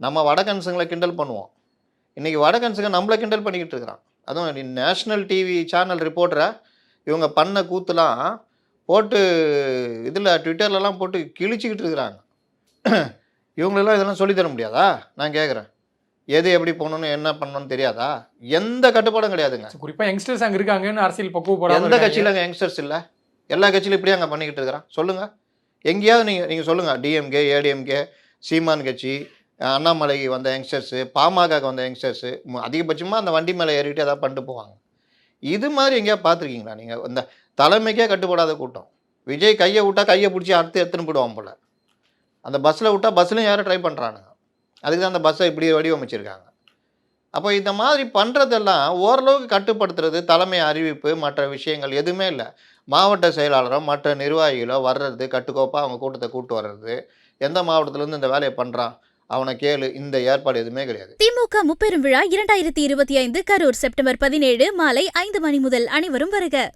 நம்ம வடகன்ஸுங்களை கிண்டல் பண்ணுவோம். இன்றைக்கி வடகன்ஸுங்க நம்மளை கிண்டல் பண்ணிக்கிட்டு இருக்கிறான். அதுவும் நேஷ்னல் டிவி சேனல் ரிப்போர்ட்டரை இவங்க பண்ண கூத்துலாம் போட்டு இதில் ட்விட்டர்லலாம் போட்டு கிழிச்சிக்கிட்டு இருக்கிறாங்க. இவங்களெல்லாம் இதெல்லாம் சொல்லித்தர முடியாதா? நான் கேட்குறேன். எது எப்படி போகணுன்னு என்ன பண்ணணும்னு தெரியாதா? எந்த கட்டுப்பாடும் கிடையாதுங்க. குறிப்பாக யங்ஸ்டர்ஸ் அங்கே இருக்காங்கன்னு அரசியல் பக்குவப்படாத எந்த கட்சியில் அங்கே யங்ஸ்டர்ஸ் இல்லை? எல்லா கட்சியிலும் இப்படியே அங்கே பண்ணிக்கிட்டு இருக்கிறான். சொல்லுங்கள், எங்கேயாவது நீங்கள் சொல்லுங்கள். டிஎம்கே, ஏடிஎம்கே, சீமான் கட்சி, அண்ணாமலைக்கு வந்த யங்ஸ்டர்ஸு, பாமகக்கு வந்த யங்ஸ்டர்ஸு அதிகபட்சமாக அந்த வண்டி மேலே ஏறிக்கிட்டு எதாவது பண்ணிட்டு போவாங்க. இது மாதிரி எங்கேயா பார்த்துருக்கீங்களா நீங்கள்? இந்த தலைமைக்கே கட்டுப்படாத கூட்டம். விஜய் கையை விட்டால் கையை பிடிச்சி எடுத்துன்னு போயிடுவான் போல். அந்த பஸ்ஸில் விட்டால் பஸ்ஸில் யாரும் ட்ரை பண்ணுறானுங்க. அதுக்கு தான் அந்த பஸ்ஸை இப்படி வடிவமைச்சிருக்காங்க. அப்போ இந்த மாதிரி பண்ணுறதெல்லாம் ஓரளவுக்கு கட்டுப்படுத்துறது தலைமை அறிவிப்பு மற்ற விஷயங்கள் எதுவுமே இல்லை. மாவட்ட செயலாளரோ மற்ற நிர்வாகிகளோ வர்றது, கட்டுக்கோப்பாக அவங்க கூட்டத்தை கூட்டு வர்றது, எந்த மாவட்டத்திலேருந்து இந்த வேலையை பண்ணுறான் அவனை கேளு, இந்த ஏற்பாடு எதுவுமே கிடையாது. திமுக முப்பெரும் விழா 2025 கரூர் செப்டம்பர் 17 மாலை 5 மணி முதல் அனைவரும் வருக.